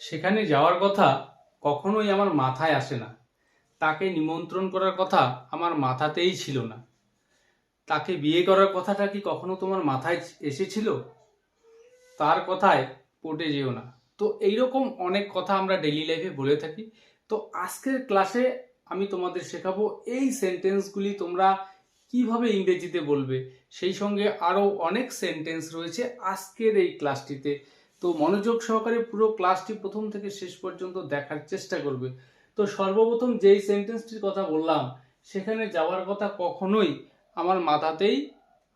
সেখানে যাওয়ার কথা কখনোই আমার মাথায় আসে না। তাকে নিমন্ত্রণ করার কথা আমার মাথাতেই ছিল না। তাকে বিয়ে করার কথাটা কি কখনো তোমার মাথায় এসেছিল? তার কথায় পটে যেও না। তো এইরকম অনেক কথা আমরা ডেইলি লাইফে বলে থাকি। তো আজকের ক্লাসে আমি তোমাদের শেখাবো এই সেন্টেন্সগুলি তোমরা কিভাবে ইংরেজিতে বলবে। সেই সঙ্গে আরও অনেক সেন্টেন্স রয়েছে আজকের এই ক্লাসটিতে। তো মনোযোগ সহকারে পুরো ক্লাসটি প্রথম থেকে শেষ পর্যন্ত দেখার চেষ্টা করবে। তো সর্বপ্রথম যেই সেন্টেন্সটির কথা বললাম, সেখানে যাওয়ার কথা কখনোই আমার মাথাতেই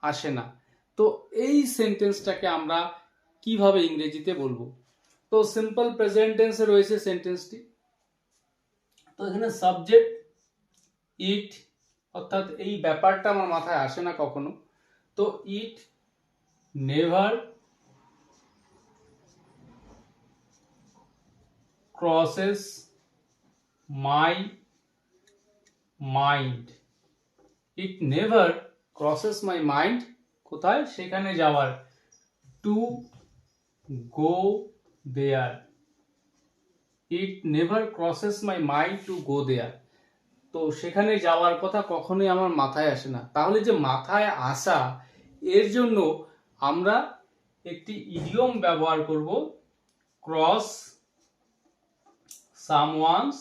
আসে না। তো এই সেন্টেন্সটাকে আমরা কিভাবে ইংরেজিতে বলবো? তো সিম্পল প্রেজেন্ট টেন্সে রয়েছে সেন্টেন্সটি। তো এখানে সাবজেক্ট ইট, অর্থাৎ এই ব্যাপারটা আমার মাথায় আসে না কখনো। তো it never crosses my mind. It never crosses my mind, কোথায়? সেখানে যাওয়ার। To go there. It never crosses my mind to go there. তো সেখানে যাওয়ার কথা কখনোই আমার মাথায় আসে না। তাহলে যে মাথায় আসা, এর জন্য আমরা একটি ইডিয়ম ব্যবহার করব, ক্রস সামওয়ানস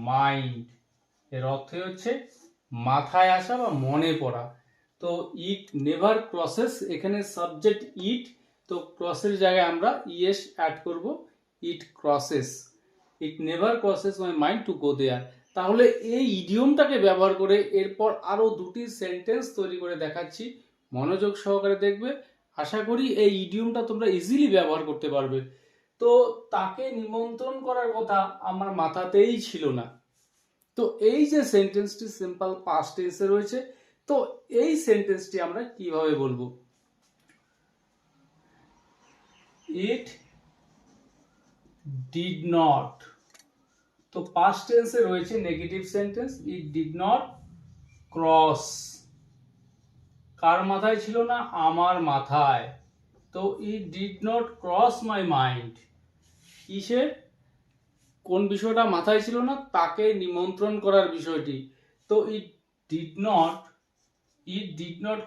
মাইন্ড। এর অর্থ হচ্ছে মাথায় আসা বা মনে পড়া। তো ইট নেভার ক্রসেস, এখানে সাবজেক্ট ইট, তো ক্রসের জায়গায় আমরা ইএস অ্যাড করব, it crosses. It never crosses my mind to go there. তাহলে এই ইডিয়মটাকে ব্যবহার করে এরপর আরও দুটি সেন্টেন্স তৈরি করে দেখাচ্ছি, মনোযোগ সহকারে দেখবে। আশা করি এই ইডিয়মটা তোমরা ইজিলি ব্যবহার করতে পারবে। তো তাকে নিমন্ত্রণ করার কথা আমার মাথাতেই ছিল না। তো এই যে সেন্টেন্সটি সিম্পল পাস্ট টেন্সে রয়েছে, তো এই সেন্টেন্সটি আমরা কিভাবে বলবো? It did not. তো পাস্ট টেন্সে রয়েছে negative sentence, it did not cross. কার মাথায় ছিল না? আমার মাথায়। তো it did not cross my mind. কিসের? কোন বিষয়টা মাথায় ছিল না? তাকে নিমন্ত্রণ করার বিষয়টি। তো it did not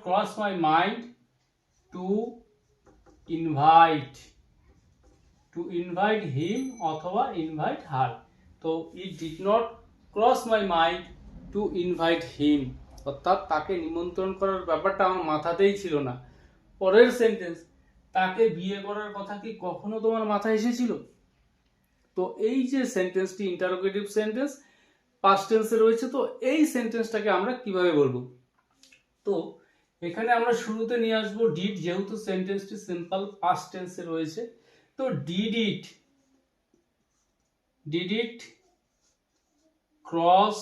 cross my mind to invite him অথবা ইনভাইট হার। তো it did not cross my mind to invite him, অর্থাৎ তাকে নিমন্ত্রণ করার ব্যাপারটা আমার মাথাতেই ছিল না। পরের সেন্টেন্স, তাকে বিয়ে করার কথা কি কখনো তোমার মাথায় এসেছিল? তো এই যে সেন্টেন্সটি ইন্টারোগেটিভ সেন্টেন্স পাস্ট টেন্সে রয়েছে, তো এই সেন্টেন্সটাকে আমরা কিভাবে বলবো? তো এখানে আমরা শুরুতে নিয়ে আসবো ডিড, যেহেতু সেন্টেন্সটি সিম্পল পাস্ট টেন্সে রয়েছে। তো did it cross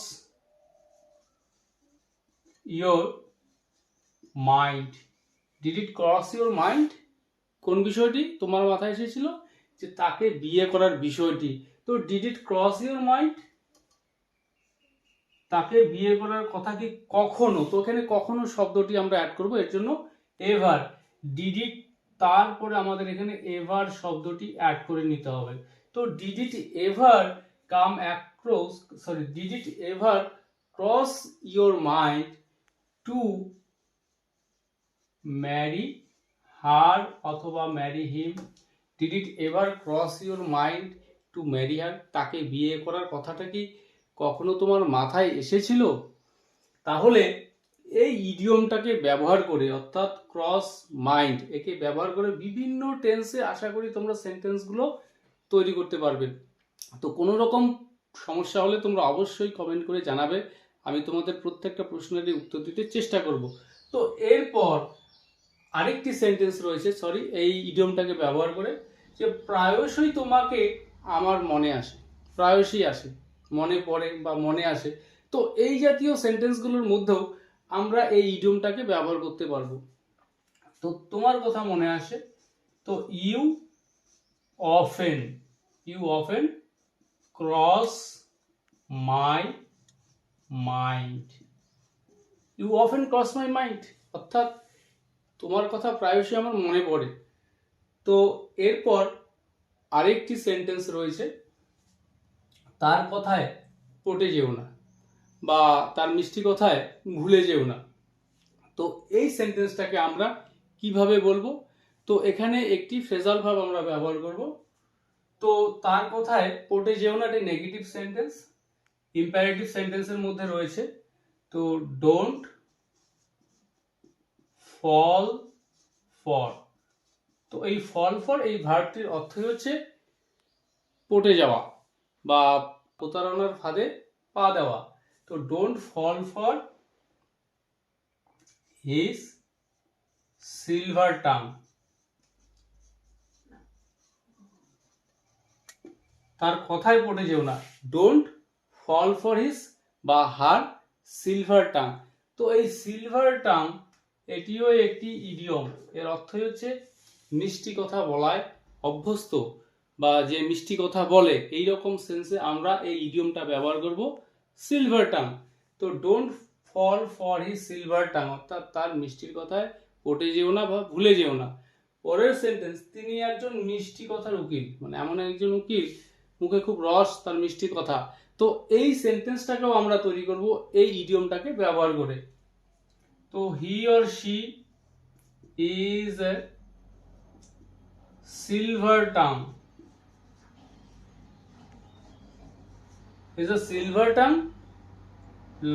your mind. Did it cross your mind, কোন বিষয়টি তোমার মাথায় এসেছিল? যে তাকে বিয়ে করার বিষয়টি। তো did it cross your mind, তাকে বিয়ে করার কথা কি কখনো? তো এখানে কখনো শব্দটি আমরা অ্যাড করব, এর জন্য এভার। ডিড ইট, তারপরে আমাদের এখানে এভার শব্দটি অ্যাড করে নিতে হবে। তো did it ever come across, did it ever cross your mind to marry her অথবা marry him? Did it ever cross your mind to marry her, তাকে বিয়ে করার কথাটা কি কখনো তোমার মাথায় এসেছিল? তাহলে এই ইডিয়মটাকে ব্যবহার করে, অর্থাৎ ক্রস মাইন্ড, একে ব্যবহার করে বিভিন্ন টেন্সে আশা করি তোমরা সেন্টেন্সগুলো তৈরি করতে পারবে। তো কোনো রকম সমস্যা হলে তোমরা অবশ্যই কমেন্ট করে জানাবে, আমি তোমাদের প্রত্যেকটা প্রশ্নেরই উত্তর দিতে চেষ্টা করব। তো এরপর আরেকটি সেন্টেন্স রয়েছে, এই ইডিয়মটাকে ব্যবহার করে, যে প্রায়শই তোমাকে আমার মনে আসে, প্রায়শই আসে, মনে পড়ে বা মনে আসে। তো এই জাতীয় সেন্টেন্সগুলোর মধ্যেও আমরা এই ইডিয়মটাকে ব্যবহার করতে পারবো। তো তোমার কথা মনে আসে, তো you often cross my mind. You often cross my mind, অর্থাৎ তোমার কথা প্রায়শই আমার মনে পড়ে। তো এরপর আরেকটি সেন্টেন্স রয়েছে, তার কথায় পটে যেও না, বা তার মিষ্টি কথায় ভুলে যেও না। তো এই সেন্টেন্সটাকে আমরা কিভাবে বলবো? তো এখানে একটি ফ্রেজাল ভার্ব আমরা ব্যবহার করব। তো তার কথায় পটে যেও না একটি নেগেটিভ সেন্টেন্স, ইম্পারেটিভ সেন্টেন্সের মধ্যে রয়েছে। তো ডোন্ট ফল ফর। তো এই ফল ফর এই ভার্বটির অর্থই হচ্ছে পটে যাওয়া বা প্রতারণার ফাঁদে পা দেওয়া। তো don't fall for his silver tongue. তার কথায় পড়ে যেও না, ডোন্ট ফল ফর হিজ বা হার সিলভার টাং। তো এই সিলভার টাং এটিও একটি ইডিয়ম, এর অর্থই হচ্ছে মিষ্টি কথা বলায় অভ্যস্ত বা যে মিষ্টি কথা বলে, এই রকম সেন্সে আমরা এই ইডিয়মটা ব্যবহার করব সিলভার টাং। তো don't fall for his silver tongue, অর্থাৎ তার মিষ্টির কথায় পটে যেও না বা ভুলে যেও না। পরের সেন্টেন্স, তিনি একজন মিষ্টি কথার উকিল, মানে এমন একজন উকিল মুখে খুব রস, তার মিষ্টি কথা। তো এই সেন্টেন্সটাকেও আমরা তৈরি করব এই ইডিয়মটাকে ব্যবহার করে। তো he or she is a silver tongue, is a silver tongue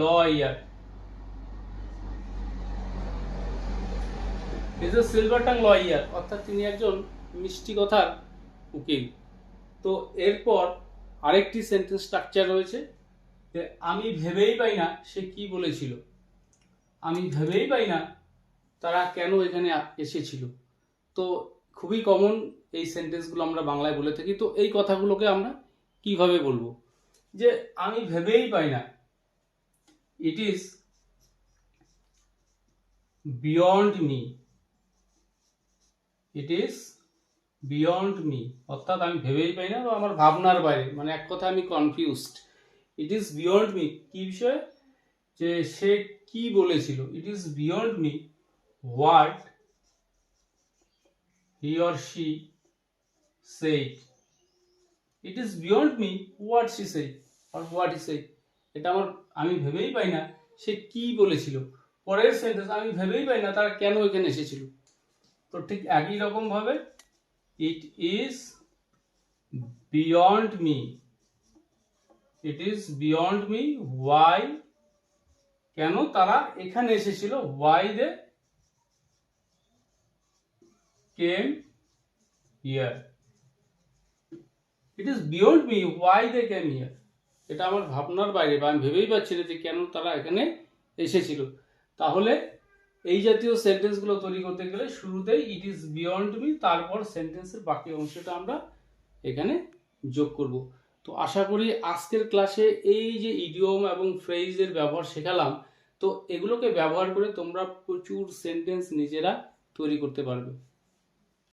lawyer, is a silver tongue lawyer, অর্থাৎ তিনি একজন মিষ্টি কথার উকিল। তো এরপর আরেকটি সেন্টেন্স স্ট্রাকচার রয়েছে, যে আমি ভেবেই পাই না সে কি বলেছিল। আমি ভেবেই পাই না তারা কেন এখানে এসেছিল। তো খুবই কমন এই সেন্টেন্সগুলো আমরা বাংলায় বলে থাকি। তো এই কথাগুলোকে আমরা কিভাবে বলবো? যে আমি ভেবেই পাই না, ইট is beyond me, it is beyond me, অর্থাৎ আমি ভেবেই পাই না বা আমার ভাবনার বাইরে, মানে এক কথা আমি confused. It is beyond me কি বিষয়ে? যে সে কি বলেছিল। ইট is beyond me what he or she said. It is beyond me what she said or what he said. এটা আমি ভেবেই পাই না সে কি বলেছিল। পরের সেন্টেন্স, আমি ভেবেই পাই না তারা কেন এখানে এসেছিল। তো ঠিক একই রকম ভাবে it is beyond me, it is beyond me why, কেন তারা এখানে এসেছিল, why they came here. It is beyond me why they came here, এটা আমার ভাবনার বাইরে বা আমি ভেবেই পাচ্ছি না যে কেন তারা এখানে এসেছিল। তাহলে এই জাতীয় সেন্টেন্সগুলো তৈরি করতে গেলে শুরুতেই ইট ইজ বিয়ন্ড মি, তারপর সেন্টেন্সের বাকি অংশটা আমরা এখানে যোগ করব। তো আশা করি আজকের ক্লাসে এই যে ইডিয়ম এবং ফ্রেজের ব্যবহার শেখালাম, তো এগুলোকে ব্যবহার করে তোমরা প্রচুর সেন্টেন্স নিজেরা তৈরি করতে পারবে।